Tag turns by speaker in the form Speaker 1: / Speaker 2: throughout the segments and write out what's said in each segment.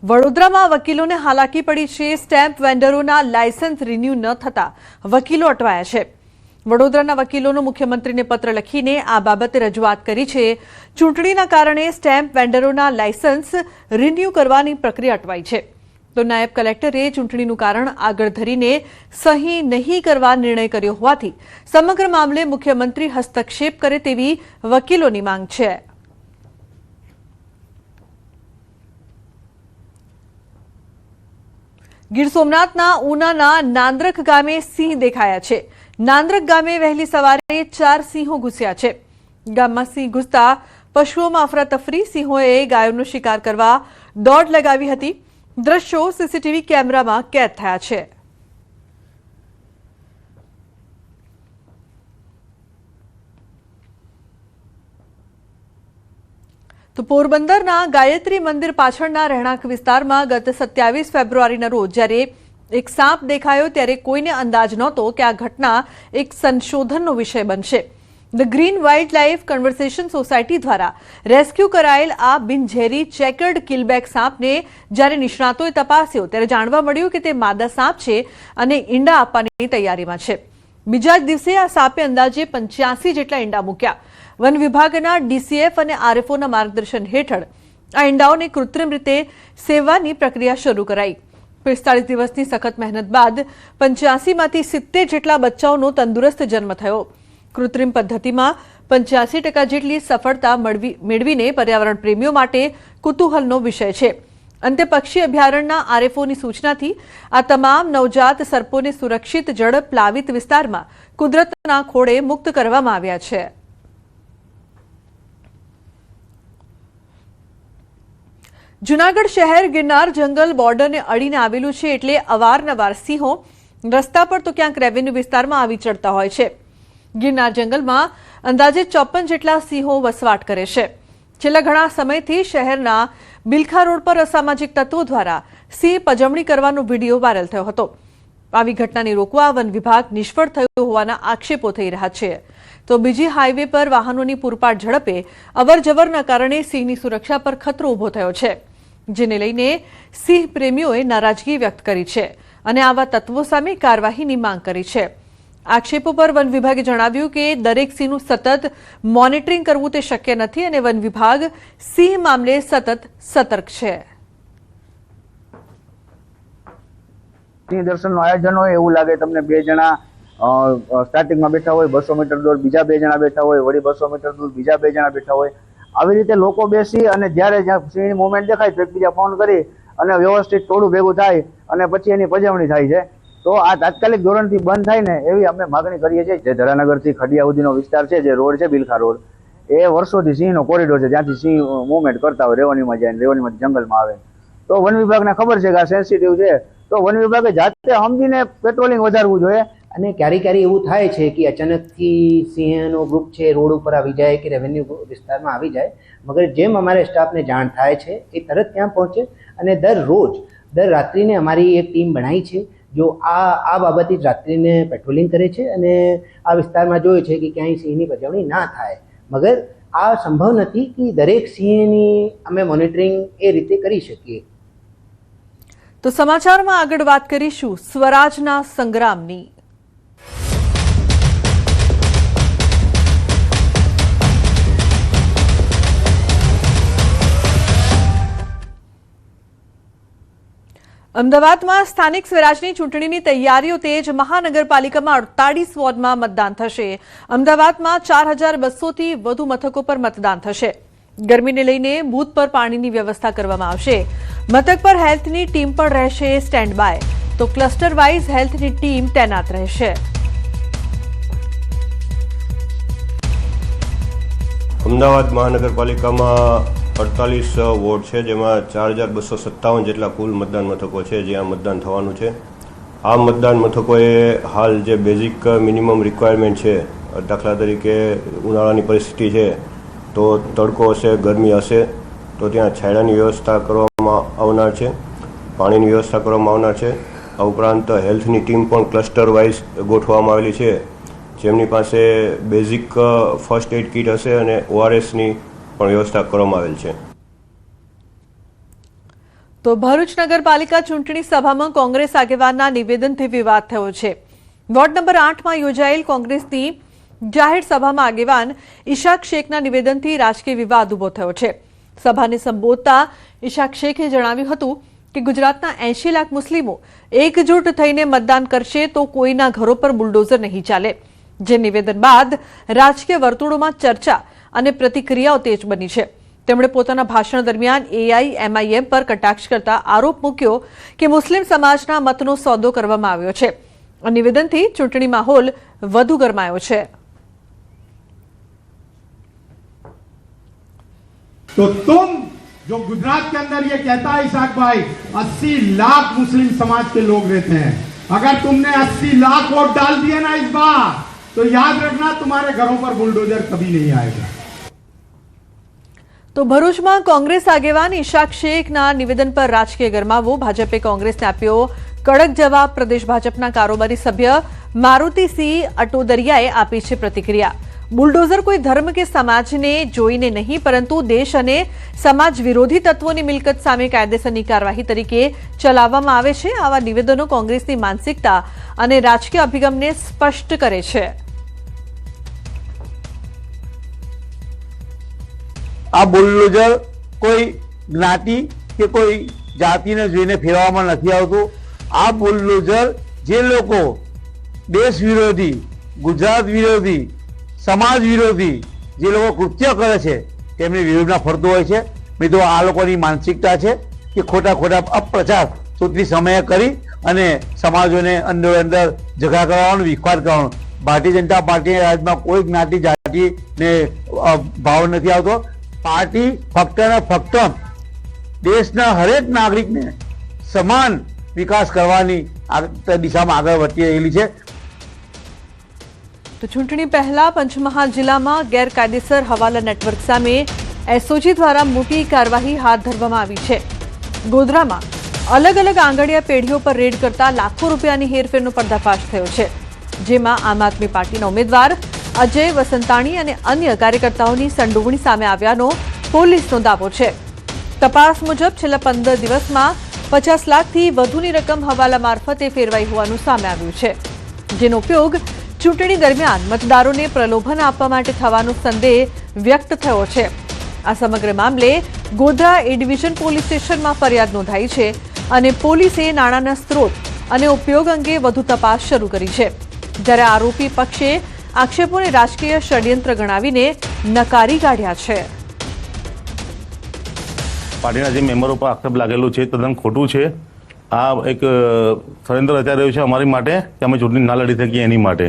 Speaker 1: વડોદરામાં વકીલોને હાલાકી પડી છે। સ્ટેમ્પ વેન્ડરોના લાયસન્સ રિન્યુ ન થતા વકીલો અટવાયા છે। વડોદરાના વકીલોનો મુખ્યમંત્રીને પત્ર લખીને આ બાબતે રજૂઆત કરી છે। ચૂંટણીના કારણે સ્ટેમ્પ વેન્ડરોના લાયસન્સ રિન્યુ કરવાની પ્રક્રિયા અટવાઈ છે। તો નાયબ કલેક્ટરે ચૂંટણીનું કારણ આગળ ધરીને સહી નહીં કરવા નિર્ણય કર્યો હોવાથી સમગ્ર મામલે મુખ્યમંત્રી હસ્તક્ષેપ કરે તેવી વકીલોની માંગ છે। ગીર સોમનાથના ઉનાના નાંદ્રક ગામે સિંહ દેખાયા છે। નાંદ્રક ગામે વહેલી સવારે 4 સિંહો ઘૂસ્યા છે। ગામમાં સિંહ ઘૂસતા પશુઓમાં અફરાતફરી। સિંહોએ ગાયોનો શિકાર કરવા દોડ લગાવી હતી। દ્રશ્યો સીસીટીવી કેમેરામાં કેદ થયા છે। તો પોરબંદરના ગાયત્રી મંદિર પાછળના રહેણાંક વિસ્તારમાં ગત 27 ફેબ્રુઆરીના રોજ જ્યારે એક સાપ દેખાયો ત્યારે કોઈને અંદાજ નહોતો કે આ ઘટના એક સંશોધનનો વિષય બનશે। The green wild life conversation society દ્વારા રેસ્ક્યુ કરાયેલ આ બિનઝેરી ચેકર્ડ કિલબેક સાપને જ્યારે નિષ્ણાતોએ તપાસ્યો ત્યારે જાણવા મળ્યું કે તે માદા સાપ છે અને ઈંડા આપવાની તૈયારીમાં છે। બીજા જ દિવસે આ સાપે અંદાજે 85 જેટલા ઈંડા મૂક્યા। વન વિભાગના ડીસીએફ અને આરએફઓના માર્ગદર્શન હેઠળ આ ઈંડાઓને કૃત્રિમ રીતે સેવવાની પ્રક્રિયા શરૂ કરાઈ। 45 દિવસની સખત મહેનત બાદ 85માંથી 70 જેટલા બચ્ચાઓનો તંદુરસ્ત જન્મ થયો। કૃત્રિમ પદ્ધતિમાં 85% જેટલી સફળતા મેળવીને પર્યાવરણ પ્રેમીઓ માટે કુતૂહલનો વિષય છે। અંતે પક્ષી અભયારણ્યના આરએફઓની સૂચનાથી આ તમામ નવજાત સર્પોને સુરક્ષિત જળ પ્લાવિત વિસ્તારમાં કુદરતના ખોળે મુક્ત કરવામાં આવ્યા છે। જૂનાગઢ શહેર ગિરનાર જંગલ બોર્ડરને અડીને આવેલું છે એટલે અવારનવાર સિંહો રસ્તા પર તો ક્યાંક રેવન્યુ વિસ્તારમાં આવી ચડતા હોય છે। ગિરનાર જંગલમાં અંદાજે 54 જેટલા સિંહો વસવાટ કરે છે। છેલ્લા ઘણા સમયથી શહેરના બિલખા રોડ પર અસામાજિક તત્વો દ્વારા સિંહ પજવણી કરવાનો વિડીયો વાયરલ થયો હતો। આવી ઘટનાને રોકવા વન વિભાગ નિષ્ફળ થયો હોવાના આક્ષેપો થઈ રહ્યા છે। તો બીજી હાઈવે પર વાહનોની પૂરપાટ ઝડપે અવરજવરના કારણે સિંહની સુરક્ષા પર ખતરો ઊભો થયો છે, જેને લઈને સિંહ પ્રેમીઓએ નારાજગી વ્યક્ત કરી છે અને આવા તત્વો સામે કાર્યવાહીની માંગ કરી છે। આક્ષેપો પર વન વિભાગે જણાવ્યું કે દરેક સિંહનું સતત મોનિટરિંગ કરવું તે શક્ય નથી અને વન વિભાગ સિંહ મામલે સતત સતર્ક છે।
Speaker 2: સિંહ દર્શનનું આયોજન હોય એવું લાગે તમને, 2 જણા સ્ટાર્ટિંગમાં બેઠા હોય, 200 મીટર દૂર બીજા 2 જણા બેઠા હોય, વળી 200 મીટર દૂર બીજા 2 જણા બેઠા હોય। આવી રીતે લોકો બેસી અને જ્યારે સિંહની મૂવમેન્ટ દેખાય તો એકબીજા ફોન કરી અને વ્યવસ્થિત ટોળું ભેગું થાય અને પછી એની પજવણી થાય છે। તો આ તાત્કાલિક ધોરણથી બંધ થાય ને એવી અમે માગણી કરીએ છીએ। જે ધરાનગરથી ખડિયા સુધીનો વિસ્તાર છે, જે રોડ છે બિલખા રોડ, એ વર્ષોથી સિંહનો કોરિડોર છે, જ્યાંથી સિંહ મૂવમેન્ટ કરતા હોય, રેવન્યુમાં જાય, રેવન્યુમાંથી જંગલમાં આવે। તો વન વિભાગને ખબર છે કે આ સેન્સિટિવ છે, તો વન વિભાગે જાતે સમજીને પેટ્રોલિંગ વધારવું જોઈએ।
Speaker 3: અને ક્યારેક એવું થાય છે કે અચાનકથી સિંહનો ગ્રુપ છે રોડ ઉપર આવી જાય કે રેવન્યુ વિસ્તારમાં આવી જાય, મગર જેમ અમારે સ્ટાફને જાણ થાય છે એ તરત ત્યાં પહોંચે અને દર રાત્રિને અમારી એક ટીમ બનાવી છે જો આ બાબતે રાત્રિને પેટ્રોલિંગ કરે છે અને આ વિસ્તારમાં જોયું છે કે ક્યાંય સિંહની પજવણી ના થાય। મગર આ સંભવ નથી કે દરેક સિંહની અમે મોનિટરિંગ એ રીતે કરી શકીએ।
Speaker 1: તો સમાચારમાં આગળ વાત કરીશું સ્વરાજના સંગ્રામની। અમદાવાદમાં સ્થાનિક સ્વરાજની ચૂંટણીની તૈયારીઓ તેજ। મહાનગરપાલિકામાં 48 વોર્ડમાં મતદાન થશે। અમદાવાદમાં 4200થી વધુ મથકો પર મતદાન થશે। ગરમીને લઈને બૂથ પર પાણીની વ્યવસ્થા કરવામાં આવશે। મથક પર હેલ્થની ટીમ પણ રહેશે સ્ટેન્ડ બાય, તો ક્લસ્ટર વાઇઝ હેલ્થની ટીમ તૈનાત રહેશે।
Speaker 4: અમદાવાદ મહાનગરપાલિકામાં 48 વોર્ડ છે, જેમાં 4257 જેટલા કુલ મતદાન મથકો છે જ્યાં મતદાન થવાનું છે। આ મતદાન મથકોએ હાલ જે બેઝિક મિનિમમ રિક્વાયરમેન્ટ છે, દાખલા તરીકે ઉનાળાની પરિસ્થિતિ છે તો તડકો હશે, ગરમી હશે તો ત્યાં છાંયડાની વ્યવસ્થા કરવામાં આવનાર છે, પાણીની વ્યવસ્થા કરવામાં આવનાર છે। આ ઉપરાંત હેલ્થની ટીમ પણ ક્લસ્ટર વાઇઝ ગોઠવવામાં આવેલી છે, જેમની પાસે બેઝિક ફર્સ્ટ એડ કિટ હશે અને ઓઆરએસની પણ વ્યવસ્થા કરવામાં આવેલ છે।
Speaker 1: તો ભરૂચ નગરપાલિકા ચૂંટણી સભામાં કોંગ્રેસ આગેવાનના નિવેદનથી વિવાદ થયો છે. વોર્ડ નંબર 8માં યોજાયેલ કોંગ્રેસની જાહેર સભામાં આગેવાન ઇશાક શેખના નિવેદનથી રાજકીય વિવાદ ઉભો થયો છે. સભાને સંબોધતા ઇશાક શેખે જણાવ્યું હતું કે ગુજરાતના 80 લાખ મુસ્લિમો એકજૂટ થઈને મતદાન કરશે તો કોઈના ઘરો પર બુલડોઝર નહીં ચાલે. જે નિવેદન બાદ રાજકીય વર્તુળોમાં ચર્ચા અને પ્રતિક્રિયાઓ તેજ બની છે. તેમણે પોતાના ભાષણ દરમિયાન AIMIM પર કટાક્ષ કરતા આરોપ મૂક્યો કે મુસ્લિમ સમાજના મતનો સોદો કરવામાં આવ્યો છે. આ નિવેદનથી ચૂંટણી માહોલ વધુ ગરમાયો છે.
Speaker 5: तो तुम जो गुजरात के अंदर ये कहता है इसाक भाई 80 लाख मुस्लिम समाज के लोग रहते हैं, अगर तुमने 80 लाख वोट डाल दिए ना इस बार तो याद रखना तुम्हारे घरों पर बुलडोजर कभी नहीं आएगा.
Speaker 1: તો ભરૂચમાં કોંગ્રેસ આગેવાન ઇશાક શેખના નિવેદન પર રાજકીય ગરમાવો. ભાજપે કોંગ્રેસને આપ્યો કડક જવાબ. પ્રદેશ ભાજપના કારોબારી સભ્ય મારુતિસિંહ અટોદરિયાએ આપી છે પ્રતિક્રિયા. બુલડોઝર કોઈ ધર્મ કે સમાજને જોઈને નહીં પરંતુ દેશ અને સમાજ વિરોધી તત્વોની મિલકત સામે કાયદેસરની કાર્યવાહી તરીકે ચલાવવામાં આવે છે. આવા નિવેદનો કોંગ્રેસની માનસિકતા અને રાજકીય અભિગમને સ્પષ્ટ કરે છે.
Speaker 6: આ બુલડોઝર કોઈ જ્ઞાતિ કે કોઈ જાતિને જોઈને ફેરવવામાં નથી આવતું. આ બુલડોઝર જે લોકો દેશ વિરોધી, ગુજરાત વિરોધી, સમાજ વિરોધી જે લોકો કૃત્ય કરે છે તેમની વિરુદ્ધમાં ફરતું હોય છે. મિત્રો, આ લોકોની માનસિકતા છે કે ખોટા અપપ્રચાર ચૂંટણી સમયે કરી અને સમાજોને અંદર ઝઘડા કરવાનો, વિખવાદ કરવાનો. ભારતીય જનતા પાર્ટીના રાજમાં કોઈ જ્ઞાતિ જાતિને ભાવ નથી આવતો. પાર્ટી ફક્ત ને ફક્ત દેશના હરેક નાગરિકને સમાન વિકાસ કરવાની દિશામાં આગળ વધી રહેલી છે.
Speaker 1: તો ચૂંટણી પહેલા પંચમહાલ જિલ્લામાં ગેરકાયદેસર હવાલા નેટવર્ક સામે SOG દ્વારા મોટી કાર્યવાહી હાથ ધરવામાં આવી છે. ગોધરામાં અલગ આંગણિયા પેઢીઓ પર રેડ કરતા લાખો રૂપિયાની હેરફેરનો પર્દાફાશ થયો છે. જેમાં આમ આદમી પાર્ટીના ઉમેદવાર અજય વસંતાણી અને અન્ય કાર્યકર્તાઓની સંડોવણી સામે આવ્યાનો પોલીસનો દાવો છે. તપાસ મુજબ છેલ્લા 15 દિવસમાં 50 લાખથી વધુની રકમ હવાલા મારફતે ફેરવાઈ હોવાનું સામે આવ્યું છે. જેનો ઉપયોગ ચૂંટણી દરમિયાન મતદારોને પ્રલોભન આપવા માટે થવાનો સંદેહ વ્યક્ત થયો છે. આ સમગ્ર મામલે ગોધરા A ડિવિઝન પોલીસ સ્ટેશનમાં ફરિયાદ નોંધાઈ છે અને પોલીસે નાણાંના સ્ત્રોત અને ઉપયોગ અંગે વધુ તપાસ શરૂ કરી છે. જ્યારે આરોપી પક્ષે આક્ષેપોને રાજકીય ષડયંત્ર ગણાવીને નકારી કાઢ્યા છે.
Speaker 7: પાર્ટીના જે મેમ્બરો પર આક્ષેપ લાગેલું છે તદ્દન ખોટું છે. આ એક ષડયંત્ર રચાઈ રહ્યું છે અમારી માટે કે અમે ચૂંટણી ના લડી શકીએ એની માટે.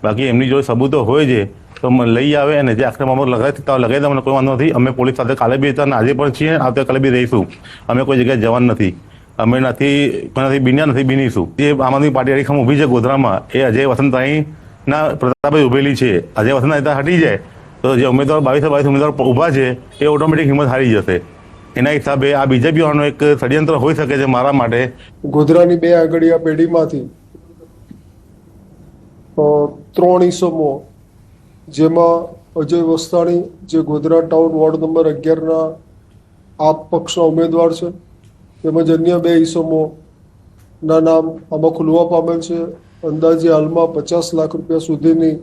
Speaker 7: બાકી એમની જોડે સબૂતો હોય છે તો લઈ આવે અને જે આક્ષેપ અમે લગાવી દે, અમને કોઈ વાંધો નથી. અમે પોલીસ સાથે કાલે બી હતા અને આજે પણ છીએ, આવતીકાલે બી રહીશું. અમે કોઈ જગ્યાએ જવાનું નથી. અમે નથી બન્યા, નથી બનીશું. જે આમ આદમી પાર્ટી અડીખમ ઊભી છે ગોધરામાં, એ અજય વસંતાણીના પ્રતાપે ઉભેલી છે. અજય વસંતાણી હટી જાય તો જે ઉમેદવાર 22 ઉમેદવાર ઊભા છે એ ઓટોમેટિક હિંમત હારી જશે. એના હિસાબે આ બીજેપી વાળાનો એક ષડયંત્ર હોઈ શકે છે મારા માટે.
Speaker 8: ગોધરાની 2 આંગળીયા પેઢીમાંથી 3 ઇસમો, જેમાં અજય વસતાણી જે ગોધરા ટાઉન વોર્ડ નંબર 11ના આપ પક્ષના ઉમેદવાર છે, તેમજ અન્ય 2 ઇસમોના નામ આમાં ખુલવા પામેલ છે. અંદાજે હાલમાં 50 લાખ રૂપિયા સુધીની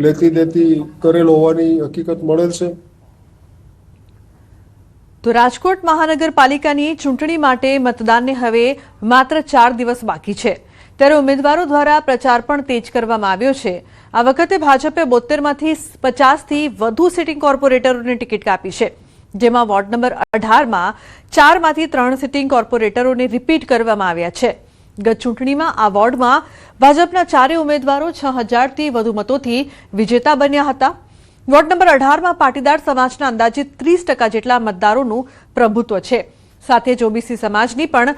Speaker 8: લેતી દેતી કરેલ હોવાની હકીકત મળેલ છે.
Speaker 1: તો રાજકોટ મહાનગરપાલિકાની ચૂંટણી માટે મતદાનને હવે માત્ર 4 દિવસ બાકી છે. ત્યારે ઉમેદવારો દ્વારા પ્રચાર પણ તેજ કરવામાં આવ્યો છે. આ વખતે ભાજપે 72માંથી 50થી વધુ સિટિંગ કોર્પોરેટરોને ટિકિટ કાપી છે. જેમાં વોર્ડ નંબર 18માં 4માંથી 3 સિટિંગ કોર્પોરેટરોને રિપીટ કરવામાં આવ્યા છે. ગત ચૂંટણીમાં આ વોર્ડમાં ભાજપના 4 ઉમેદવારો 6000થી વધુ મતોથી વિજેતા બન્યા હતા. વોર્ડ નંબર 18માં પાટીદાર સમાજના અંદાજિત 30% જેટલા મતદારોનું પ્રભુત્વ છે. સાથે જ OBC સમાજની પણ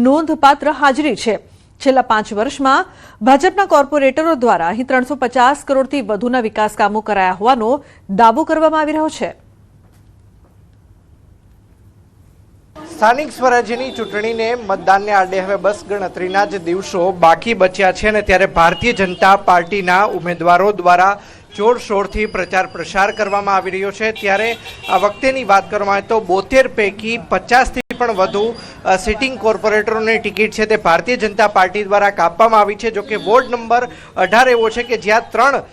Speaker 1: નોંધપાત્ર હાજરી છે. છેલ્લા 5 વર્ષમાં ભાજપના કોર્પોરેટરો દ્વારા અહીં 350 કરોડથી વધુના વિકાસ કામો કરાયા હોવાનો દાવો કરવામાં આવી રહ્યો છે.
Speaker 9: સ્થાનિક સ્વરાજ્યની ચૂંટણીને મતદાનને આડે હવે બસ ગણતરીના જ દિવસો બાકી બચ્યા છે અને ત્યારે ભારતીય જનતા પાર્ટીના ઉમેદવારો દ્વારા જોરશોરથી પ્રચાર પ્રસાર કરવામાં આવી રહ્યો છે. ત્યારે આ વખતેની વાત કરવામાં આવે તો 72 પૈકી 50થી પણ વધુ સિટિંગ કોર્પોરેટરોની ટિકિટ છે તે ભારતીય જનતા પાર્ટી દ્વારા કાપવામાં આવી છે. જોકે વોર્ડ નંબર 18 એવો છે કે જ્યાં 3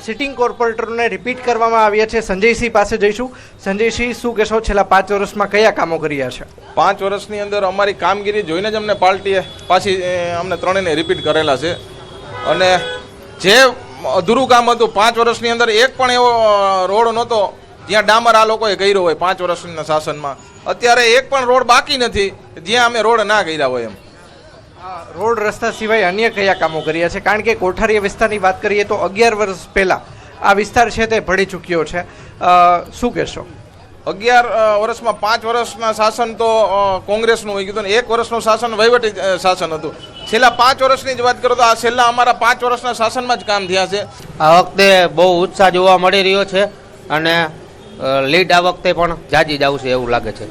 Speaker 9: સિટિંગ કોર્પોરેટરોને રિપીટ કરવામાં આવ્યા છે. સંજયસિંહ પાસે જઈશું. સંજયસિંહ, શું કહેશો, છેલ્લા 5 વર્ષમાં કયા કામો કર્યા છે?
Speaker 10: 5 વર્ષની અંદર અમારી કામગીરી જોઈને જ અમને પાર્ટીએ પાછી અમને ત્રણેયને રિપીટ કરેલા છે. અને જે અધૂરું કામ હતું 5 વર્ષની અંદર એક પણ એવો રોડ નહોતો જ્યાં ડામર આ લોકોએ કર્યો હોય 5 વર્ષના શાસનમાં. અત્યારે એક પણ રોડ બાકી નથી જ્યાં અમે રોડ ના કર્યા હોય. એમ
Speaker 9: રોડ રસ્તા સિવાય અન્ય કયા કામો કર્યા છે? કારણ કે કોઠારીયા વિસ્તારની વાત કરીએ તો 11 વર્ષ પહેલા આ વિસ્તાર છે તે ભળી ચૂક્યો છે. શું કહેશો?
Speaker 10: 11 વર્ષમાં 5 વર્ષના શાસન તો કોંગ્રેસનું હોય ગયું ને 1 વર્ષનું શાસન વહીવટી શાસન હતું. છેલ્લા 5 વર્ષની જ વાત કરો તો આ છેલ્લા અમારા 5 વર્ષના શાસનમાં જ કામ થયા છે.
Speaker 11: આ વખતે બહુ ઉત્સાહ જોવા મળી રહ્યો છે અને લીડ આ વખતે પણ જાજી જ આવશે એવું લાગે છે.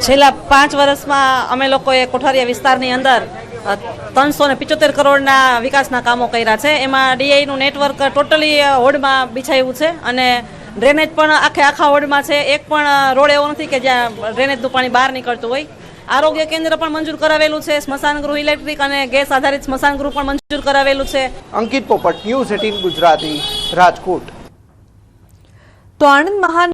Speaker 12: છેલ્લા 5 વર્ષમાં અમે લોકોએ કોઠારીયા વિસ્તારની અંદર 375 કરોડના વિકાસના કામો કર્યા છે. એમાં ડીઆઈનું નેટવર્ક ટોટલી હોડમાં બિછાયું છે અને ડ્રેનેજ પણ આખા હોડમાં છે. એક પણ રોડ એવો નથી કે જ્યાં ડ્રેનેજનું પાણી બહાર નીકળતું હોય. આરોગ્ય કેન્દ્ર પણ મંજૂર કરાવેલું છે. સ્મશાન ગૃહ, ઇલેક્ટ્રિક અને ગેસ આધારિત સ્મશાન ગૃહ પણ મંજૂર કરાવેલું છે.
Speaker 9: અંકિત પોપટ, ન્યૂઝ 18 ગુજરાતી, રાજકોટ.
Speaker 1: તો આણંદ મહાનગર